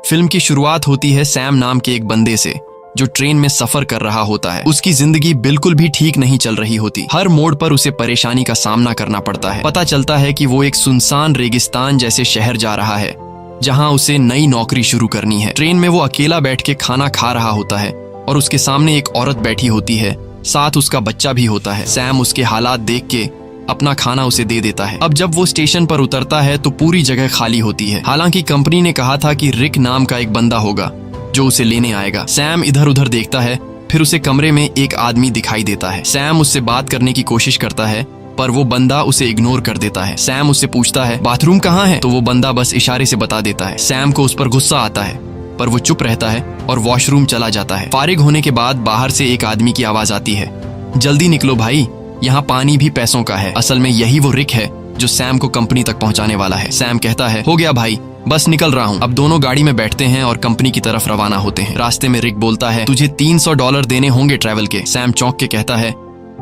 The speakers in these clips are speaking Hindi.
फिल्म की शुरुआत होती है सैम नाम के एक बंदे से जो ट्रेन में सफर कर रहा होता है। उसकी जिंदगी बिल्कुल भी ठीक नहीं चल रही होती। हर मोड़ पर उसे परेशानी का सामना करना पड़ता है। पता चलता है कि वो एक सुनसान रेगिस्तान जैसे शहर जा रहा है जहां उसे नई नौकरी शुरू करनी है। ट्रेन में वो अकेला बैठ के खाना खा रहा होता है और उसके सामने एक औरत बैठी होती है, साथ उसका बच्चा भी होता है। सैम उसके हालात देख के अपना खाना उसे दे देता है। अब जब वो स्टेशन पर उतरता है तो पूरी जगह खाली होती है। हालांकि कंपनी ने कहा था कि रिक नाम का एक बंदा होगा जो उसे लेने आएगा। सैम इधर उधर देखता है, फिर उसे कमरे में एक आदमी दिखाई देता है। सैम उससे बात करने की कोशिश करता है पर वो बंदा उसे इग्नोर कर देता है। सैम उससे पूछता है बाथरूम कहाँ है, तो वो बंदा बस इशारे से बता देता है। सैम को उस पर गुस्सा आता है पर वो चुप रहता है और वॉशरूम चला जाता है। फारिग होने के बाद बाहर से एक आदमी की आवाज आती है, जल्दी निकलो भाई, यहाँ पानी भी पैसों का है। असल में यही वो रिक है जो सैम को कंपनी तक पहुँचाने वाला है। सैम कहता है हो गया भाई, बस निकल रहा हूँ। अब दोनों गाड़ी में बैठते हैं और कंपनी की तरफ रवाना होते हैं। रास्ते में रिक बोलता है तुझे $300 देने होंगे ट्रैवल के। सैम चौंक के कहता है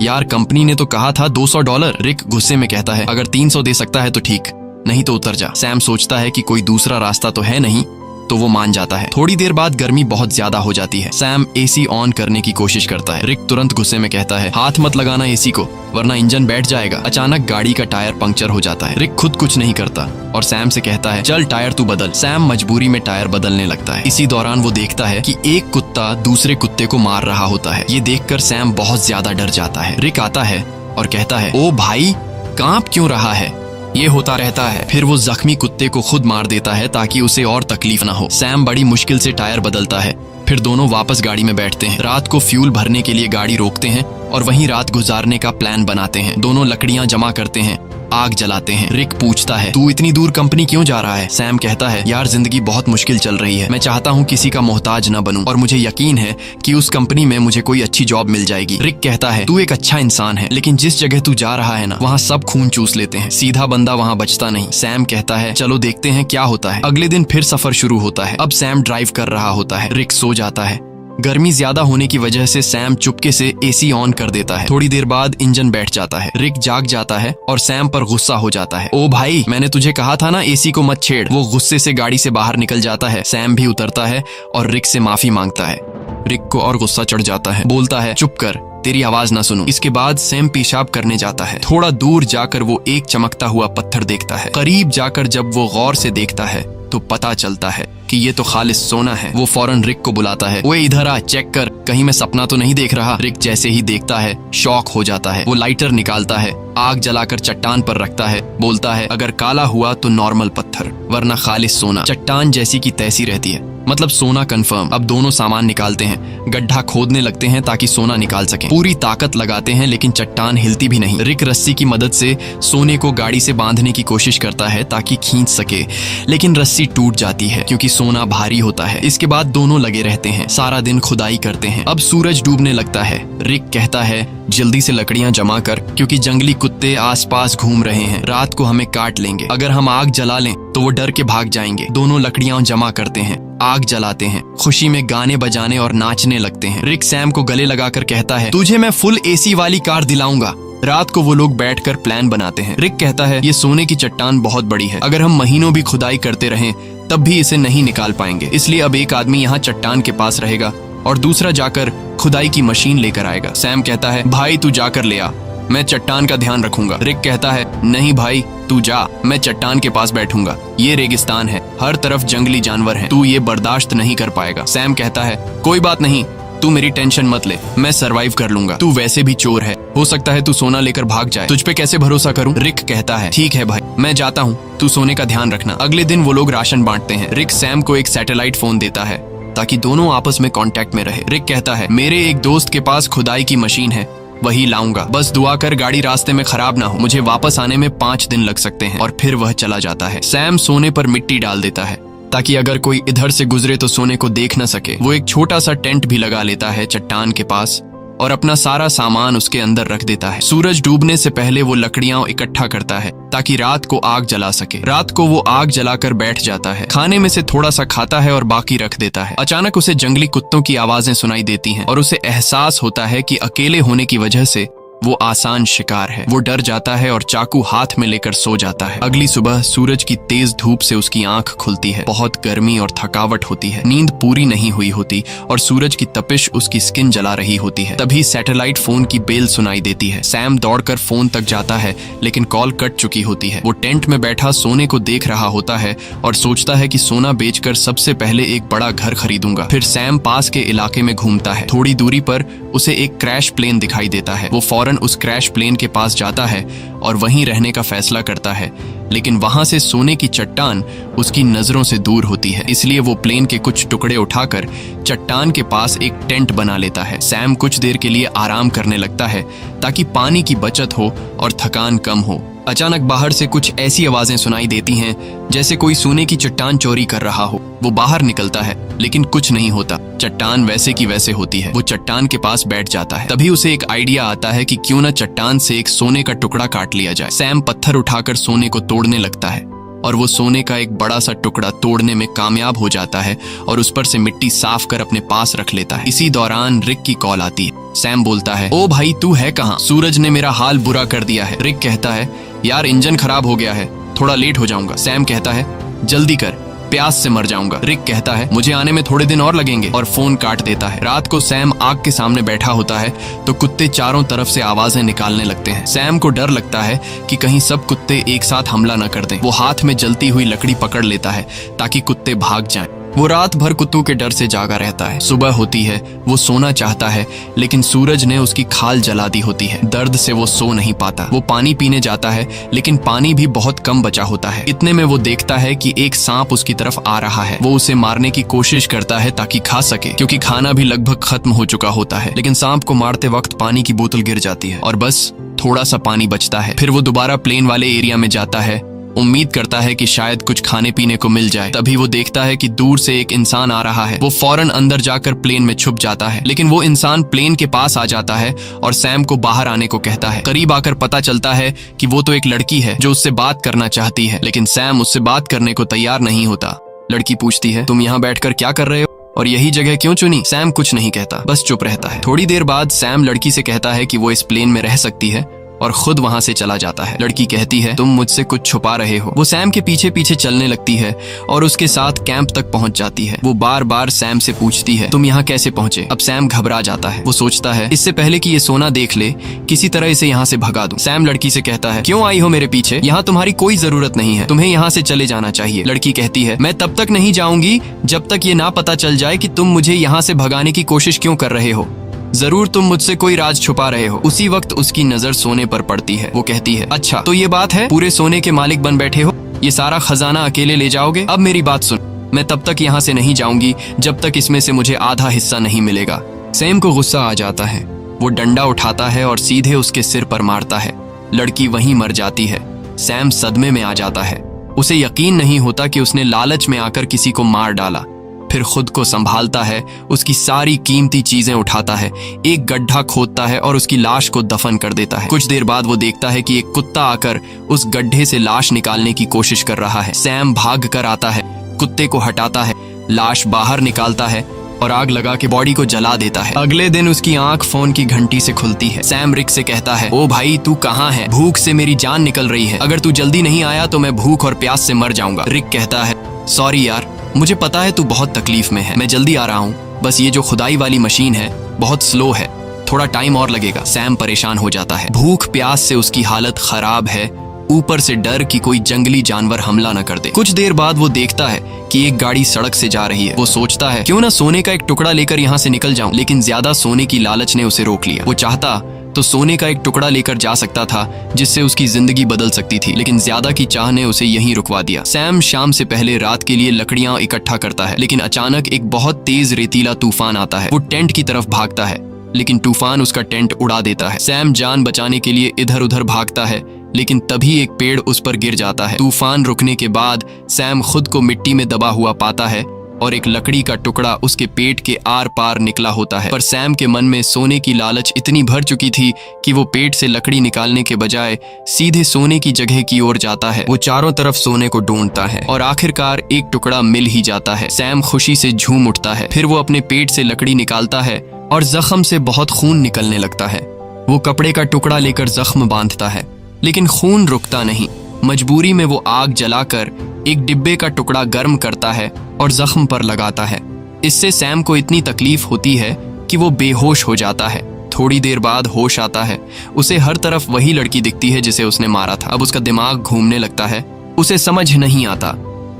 यार कंपनी ने तो कहा था $200। रिक गुस्से में कहता है अगर 300 दे सकता है तो ठीक, नहीं तो उतर जा। सैम सोचता है कि कोई दूसरा रास्ता तो है नहीं, तो वो मान जाता है। थोड़ी देर बाद गर्मी बहुत ज्यादा हो जाती है। सैम एसी ऑन करने की कोशिश करता है। रिक तुरंत गुस्से में कहता है हाथ मत लगाना एसी को वरना इंजन बैठ जाएगा। अचानक गाड़ी का टायर पंक्चर हो जाता है। रिक खुद कुछ नहीं करता और सैम से कहता है चल टायर तू बदल। सैम मजबूरी में टायर बदलने लगता है। इसी दौरान वो देखता है कि एक कुत्ता दूसरे कुत्ते को मार रहा होता है। ये देखकर सैम बहुत ज्यादा डर जाता है। रिक आता है और कहता है ओ भाई कांप क्यों रहा है, ये होता रहता है। फिर वो जख्मी कुत्ते को खुद मार देता है ताकि उसे और तकलीफ ना हो। सैम बड़ी मुश्किल से टायर बदलता है। फिर दोनों वापस गाड़ी में बैठते हैं। रात को फ्यूल भरने के लिए गाड़ी रोकते हैं और वहीं रात गुजारने का प्लान बनाते हैं। दोनों लकड़ियां जमा करते हैं, आग जलाते हैं। रिक पूछता है तू इतनी दूर कंपनी क्यों जा रहा है। सैम कहता है यार जिंदगी बहुत मुश्किल चल रही है, मैं चाहता हूँ किसी का मोहताज न बनूं और मुझे यकीन है कि उस कंपनी में मुझे कोई अच्छी जॉब मिल जाएगी। रिक कहता है तू एक अच्छा इंसान है लेकिन जिस जगह तू जा रहा है ना वहाँ सब खून चूस लेते हैं, सीधा बंदा वहाँ बचता नहीं। सैम कहता है चलो देखते हैं क्या होता है। अगले दिन फिर सफर शुरू होता है। अब सैम ड्राइव कर रहा होता है। रिक सो जाता है। गर्मी ज्यादा होने की वजह से सैम चुपके से एसी ऑन कर देता है। थोड़ी देर बाद इंजन बैठ जाता है। रिक जाग जाता है और सैम पर गुस्सा हो जाता है, ओ भाई मैंने तुझे कहा था ना एसी को मत छेड़। वो गुस्से से गाड़ी से बाहर निकल जाता है। सैम भी उतरता है और रिक से माफी मांगता है। रिक को और गुस्सा चढ़ जाता है, बोलता है चुप कर, तेरी आवाज ना सुनूं। इसके बाद सैम पेशाब करने जाता है। थोड़ा दूर जाकर वो एक चमकता हुआ पत्थर देखता है। करीब जाकर जब वो गौर से देखता है तो पता चलता है कि ये तो खालिस सोना है। वो फौरन रिक को बुलाता है, ओए इधर आ, चेक कर, कहीं मैं सपना तो नहीं देख रहा। रिक जैसे ही देखता है शॉक हो जाता है। वो लाइटर निकालता है, आग जलाकर चट्टान पर रखता है, बोलता है अगर काला हुआ तो नॉर्मल पत्थर वरना खालिस सोना। चट्टान जैसी की तैसी रहती है, मतलब सोना कंफर्म। अब दोनों सामान निकालते हैं, गड्ढा खोदने लगते हैं ताकि सोना निकाल सकें। पूरी ताकत लगाते हैं लेकिन चट्टान हिलती भी नहीं। रिक रस्सी की मदद से सोने को गाड़ी से बांधने की कोशिश करता है ताकि खींच सके, लेकिन रस्सी टूट जाती है क्योंकि सोना भारी होता है। इसके बाद दोनों लगे रहते हैं, सारा दिन खुदाई करते हैं। अब सूरज डूबने लगता है। रिक कहता है जल्दी से लकड़ियां जमा कर क्योंकि जंगली कुत्ते आसपास घूम रहे हैं, रात को हमें काट लेंगे। अगर हम आग जला लें तो वो डर के भाग जाएंगे। दोनों लकड़ियां जमा करते हैं, आग जलाते हैं, खुशी में गाने बजाने और नाचने लगते हैं। रिक सैम को गले लगाकर कहता है तुझे मैं फुल एसी वाली कार दिलाऊंगा। रात को वो लोग बैठकर प्लान बनाते हैं। रिक कहता है ये सोने की चट्टान बहुत बड़ी है, अगर हम महीनों भी खुदाई करते रहें तब भी इसे नहीं निकाल पाएंगे, इसलिए अब एक आदमी यहाँ चट्टान के पास रहेगा और दूसरा जाकर खुदाई की मशीन लेकर आएगा। सैम कहता है भाई तू जाकर ले आ, मैं चट्टान का ध्यान रखूंगा। रिक कहता है नहीं भाई तू जा, मैं चट्टान के पास बैठूंगा, ये रेगिस्तान है, हर तरफ जंगली जानवर हैं, तू ये बर्दाश्त नहीं कर पाएगा। सैम कहता है कोई बात नहीं, तू मेरी टेंशन मत ले, मैं सरवाइव कर लूंगा, तू वैसे भी चोर है, हो सकता है तू सोना लेकर भाग जाए, तुझ पे कैसे भरोसा करूं। रिक कहता है ठीक है भाई मैं जाता हूँ, तू सोने का ध्यान रखना। अगले दिन वो लोग राशन बांटते हैं। रिक सैम को एक सैटेलाइट फोन देता है ताकि दोनों आपस में कांटेक्ट में रहे। रिक कहता है मेरे एक दोस्त के पास खुदाई की मशीन है, वही लाऊंगा, बस दुआ कर गाड़ी रास्ते में खराब ना हो, मुझे वापस आने में 5 दिन लग सकते हैं। और फिर वह चला जाता है। सैम सोने पर मिट्टी डाल देता है ताकि अगर कोई इधर से गुजरे तो सोने को देख न सके। वो एक छोटा सा टेंट भी लगा लेता है चट्टान के पास और अपना सारा सामान उसके अंदर रख देता है। सूरज डूबने से पहले वो लकड़ियां इकट्ठा करता है ताकि रात को आग जला सके। रात को वो आग जलाकर बैठ जाता है, खाने में से थोड़ा सा खाता है और बाकी रख देता है। अचानक उसे जंगली कुत्तों की आवाजें सुनाई देती हैं और उसे एहसास होता है कि अकेले होने की वजह से वो आसान शिकार है। वो डर जाता है और चाकू हाथ में लेकर सो जाता है। अगली सुबह सूरज की तेज धूप से उसकी आंख खुलती है। बहुत गर्मी और थकावट होती है। नींद पूरी नहीं हुई होती और सूरज की तपिश उसकी स्किन जला रही होती है। तभी सैटेलाइट फोन की बेल सुनाई देती है। सैम दौड़कर फोन तक जाता है लेकिन कॉल कट चुकी होती है। वो टेंट में बैठा सोने को देख रहा होता है और सोचता है कि सोना बेचकर सबसे पहले एक बड़ा घर खरीदूंगा। फिर सैम पास के इलाके में घूमता है। थोड़ी दूरी पर उसे एक क्रैश प्लेन दिखाई देता है। वो फौरन उस क्रैश प्लेन के पास जाता है और वहीं रहने का फैसला करता है, लेकिन वहां से सोने की चट्टान उसकी नजरों से दूर होती है। इसलिए वो प्लेन के कुछ टुकड़े उठाकर चट्टान के पास एक टेंट बना लेता है। सैम कुछ देर के लिए आराम करने लगता है ताकि पानी की बचत हो और थकान कम हो। अचानक बाहर से कुछ ऐसी आवाजें सुनाई देती हैं जैसे कोई सोने की चट्टान चोरी कर रहा हो। वो बाहर निकलता है लेकिन कुछ नहीं होता। चट्टान वैसे की वैसे होती है। वो चट्टान के पास बैठ जाता है। तभी उसे एक आइडिया आता है कि क्यों न चट्टान से एक सोने का टुकड़ा काट लिया जाए। सैम पत्थर उठाकर सोने को तोड़ने लगता है और वो सोने का एक बड़ा सा टुकड़ा तोड़ने में कामयाब हो जाता है और उस पर से मिट्टी साफ कर अपने पास रख लेता है। इसी दौरान रिक की कॉल आती है। सैम बोलता है, ओ भाई तू है कहाँ? सूरज ने मेरा हाल बुरा कर दिया है। रिक कहता है, यार इंजन खराब हो गया है, थोड़ा लेट हो जाऊंगा। सैम कहता है, जल्दी कर, प्यास से मर जाऊंगा। रिक कहता है, मुझे आने में थोड़े दिन और लगेंगे, और फोन काट देता है। रात को सैम आग के सामने बैठा होता है तो कुत्ते चारों तरफ से आवाजें निकालने लगते हैं। सैम को डर लगता है कि कहीं सब कुत्ते एक साथ हमला न कर दें। वो हाथ में जलती हुई लकड़ी पकड़ लेता है ताकि कुत्ते भाग जाएं। वो रात भर कुत्तों के डर से जागा रहता है। सुबह होती है, वो सोना चाहता है लेकिन सूरज ने उसकी खाल जला दी होती है। दर्द से वो सो नहीं पाता। वो पानी पीने जाता है लेकिन पानी भी बहुत कम बचा होता है। इतने में वो देखता है कि एक सांप उसकी तरफ आ रहा है। वो उसे मारने की कोशिश करता है ताकि खा सके, क्योंकि खाना भी लगभग खत्म हो चुका होता है। लेकिन सांप को मारते वक्त पानी की बोतल गिर जाती है और बस थोड़ा सा पानी बचता है। फिर वो दोबारा प्लेन वाले एरिया में जाता है, उम्मीद करता है कि शायद कुछ खाने पीने को मिल जाए। तभी वो देखता है कि दूर से एक इंसान आ रहा है। वो फौरन अंदर जाकर प्लेन में छुप जाता है, लेकिन वो इंसान प्लेन के पास आ जाता है और सैम को बाहर आने को कहता है। करीब आकर पता चलता है कि वो तो एक लड़की है जो उससे बात करना चाहती है, लेकिन सैम उससे बात करने को तैयार नहीं होता। लड़की पूछती है, तुम यहाँ बैठकर क्या कर रहे हो और यही जगह क्यों चुनी? सैम कुछ नहीं कहता, बस चुप रहता है। थोड़ी देर बाद सैम लड़की से कहता है कि वो इस प्लेन में रह सकती है और खुद वहां से चला जाता है। लड़की कहती है, तुम मुझसे कुछ छुपा रहे हो। वो सैम के पीछे पीछे चलने लगती है और उसके साथ कैंप तक पहुंच जाती है। वो बार बार सैम से पूछती है, तुम यहाँ कैसे पहुंचे? अब सैम घबरा जाता है। वो सोचता है, इससे पहले कि ये सोना देख ले, किसी तरह इसे यहाँ से भगा दूं। सैम लड़की से कहता है, क्यों आई हो मेरे पीछे? यहाँ तुम्हारी कोई जरूरत नहीं है, तुम्हें यहाँ से चले जाना चाहिए। लड़की कहती है, मैं तब तक नहीं जाऊंगी जब तक ये ना पता चल जाए कि तुम मुझे यहाँ से भगाने की कोशिश क्यों कर रहे हो। जरूर तुम मुझसे कोई राज छुपा रहे हो। उसी वक्त उसकी नजर सोने पर पड़ती है। वो कहती है, अच्छा तो ये बात है, पूरे सोने के मालिक बन बैठे हो, ये सारा खजाना अकेले ले जाओगे? अब मेरी बात सुन, मैं तब तक यहाँ से नहीं जाऊंगी जब तक इसमें से मुझे आधा हिस्सा नहीं मिलेगा। सैम को गुस्सा आ जाता है। वो डंडा उठाता है और सीधे उसके सिर पर मारता है। लड़की वहीं मर जाती है। सैम सदमे में आ जाता है। उसे यकीन नहीं होता कि उसने लालच में आकर किसी को मार डाला। फिर खुद को संभालता है, उसकी सारी कीमती चीजें उठाता है, एक गड्ढा खोदता है और उसकी लाश को दफन कर देता है। कुछ देर बाद वो देखता है कि एक कुत्ता आकर उस गड्ढे से लाश निकालने की कोशिश कर रहा है। सैम भाग कर आता है, कुत्ते को हटाता है, लाश बाहर निकालता है और आग लगा के बॉडी को जला देता है। अगले दिन उसकी आंख फोन की घंटी से खुलती है। सैम रिक से कहता है, ओ भाई तू कहाँ है? भूख से मेरी जान निकल रही है, अगर तू जल्दी नहीं आया तो मैं भूख और प्यास से मर जाऊंगा। रिक कहता है, सॉरी यार, मुझे पता है तू बहुत तकलीफ में है, मैं जल्दी आ रहा हूँ, बस ये जो खुदाई वाली मशीन है बहुत स्लो है, थोड़ा टाइम और लगेगा। सैम परेशान हो जाता है। भूख प्यास से उसकी हालत खराब है, ऊपर से डर कि कोई जंगली जानवर हमला न कर दे। कुछ देर बाद वो देखता है कि एक गाड़ी सड़क से जा रही है। वो सोचता है, क्यों ना सोने का एक टुकड़ा लेकर यहाँ से निकल जाऊं, लेकिन ज्यादा सोने की लालच ने उसे रोक लिया। वो चाहता तो सोने का एक टुकड़ा लेकर जा सकता था जिससे उसकी जिंदगी बदल सकती थी, लेकिन ज्यादा की चाह ने उसे यहीं रुकवा दिया। सैम शाम से पहले रात के लिए लकड़ियां इकट्ठा करता है, लेकिन अचानक एक बहुत तेज रेतीला तूफान आता है। वो टेंट की तरफ भागता है, लेकिन तूफान उसका टेंट उड़ा देता है। सैम जान बचाने के लिए इधर उधर भागता है, लेकिन तभी एक पेड़ उस पर गिर जाता है। तूफान रुकने के बाद सैम खुद को मिट्टी में दबा हुआ पाता है और एक लकड़ी का टुकड़ा उसके पेट के आर पार निकला होता है। पर सैम के मन में सोने की लालच इतनी भर चुकी थी कि वो पेट से लकड़ी निकालने के बजाय सीधे सोने की जगह की ओर जाता है। वो चारों तरफ सोने को ढूंढता है और आखिरकार एक टुकड़ा मिल ही जाता है। सैम खुशी से झूम उठता है। फिर वो अपने पेट से लकड़ी निकालता है और जख्म से बहुत खून निकलने लगता है। वो कपड़े का टुकड़ा लेकर जख्म बांधता है, लेकिन खून रुकता नहीं। मजबूरी में वो आग जलाकर एक डिब्बे का टुकड़ा गर्म करता है और जख्म पर लगाता है। इससे सैम को इतनी तकलीफ होती है कि वो बेहोश हो जाता है। थोड़ी देर बाद होश आता है। उसे हर तरफ वही लड़की दिखती है जिसे उसने मारा था। अब उसका दिमाग घूमने लगता है। उसे समझ नहीं आता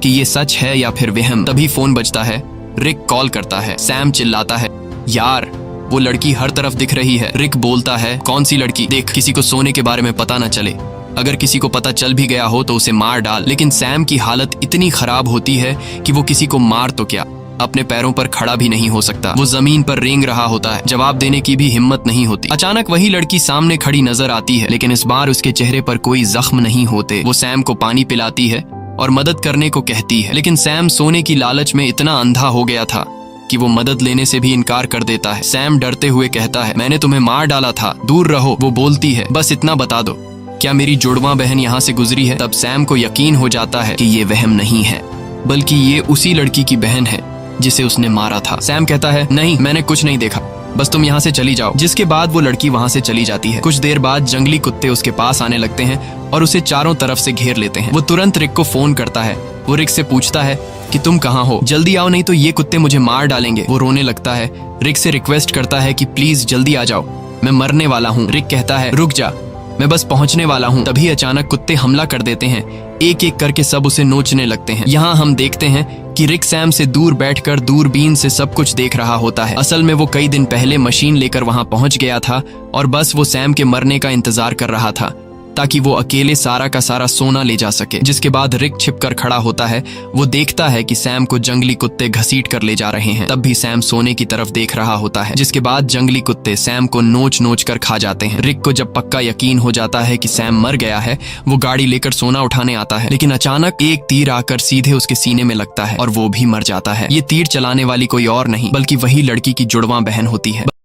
कि ये सच है या फिर वहम। तभी फोन बजता है। रिक कॉल करता है। सैम चिल्लाता है, यार वो लड़की हर तरफ दिख रही है। रिक बोलता है, कौन सी लड़की? देख, किसी को सोने के बारे में पता न चले। अगर किसी को पता चल भी गया हो तो उसे मार डाल। लेकिन सैम की हालत इतनी खराब होती है कि वो किसी को मार तो क्या, अपने पैरों पर खड़ा भी नहीं हो सकता। वो जमीन पर रेंग रहा होता है। जवाब देने की भी हिम्मत नहीं होती। अचानक वही लड़की सामने खड़ी नजर आती है, लेकिन इस बार उसके चेहरे पर कोई जख्म नहीं होते। वो सैम को पानी पिलाती है और मदद करने को कहती है, लेकिन सैम सोने की लालच में इतना अंधा हो गया था कि वो मदद लेने से भी इनकार कर देता है। सैम डरते हुए कहता है, मैंने तुम्हें मार डाला था, दूर रहो। वो बोलती है, बस इतना बता दो, क्या मेरी जुड़वा बहन यहाँ से गुजरी है? तब सैम को यकीन हो जाता है कि ये वहम नहीं है, बल्कि ये उसी लड़की की बहन है जिसे उसने मारा था। सैम कहता है, नहीं, मैंने कुछ नहीं देखा, बस तुम यहाँ से चली जाओ। जिसके बाद वो लड़की वहाँ से चली जाती है। कुछ देर बाद जंगली कुत्ते उसके पास आने लगते हैं और उसे चारों तरफ से घेर लेते हैं। वो तुरंत रिक को फोन करता है। वो रिक से पूछता है कि तुम कहाँ हो, जल्दी आओ नहीं तो ये कुत्ते मुझे मार डालेंगे। वो रोने लगता है। रिक से रिक्वेस्ट करता है कि प्लीज जल्दी आ जाओ, मैं मरने वाला हूँ। रिक कहता है, रुक जा, मैं बस पहुंचने वाला हूँ। तभी अचानक कुत्ते हमला कर देते हैं। एक एक करके सब उसे नोचने लगते हैं। यहाँ हम देखते हैं कि रिक सैम से दूर बैठकर दूरबीन से सब कुछ देख रहा होता है। असल में वो कई दिन पहले मशीन लेकर वहां पहुंच गया था और बस वो सैम के मरने का इंतजार कर रहा था ताकि वो अकेले सारा का सारा सोना ले जा सके। जिसके बाद रिक छिपकर खड़ा होता है। वो देखता है कि सैम को जंगली कुत्ते घसीट कर ले जा रहे हैं। तब भी सैम सोने की तरफ देख रहा होता है। जिसके बाद जंगली कुत्ते सैम को नोच नोच कर खा जाते हैं। रिक को जब पक्का यकीन हो जाता है कि सैम मर गया है, वो गाड़ी लेकर सोना उठाने आता है, लेकिन अचानक एक तीर आकर सीधे उसके सीने में लगता है और वो भी मर जाता है। ये तीर चलाने वाली कोई और नहीं बल्कि वही लड़की की जुड़वा बहन होती है।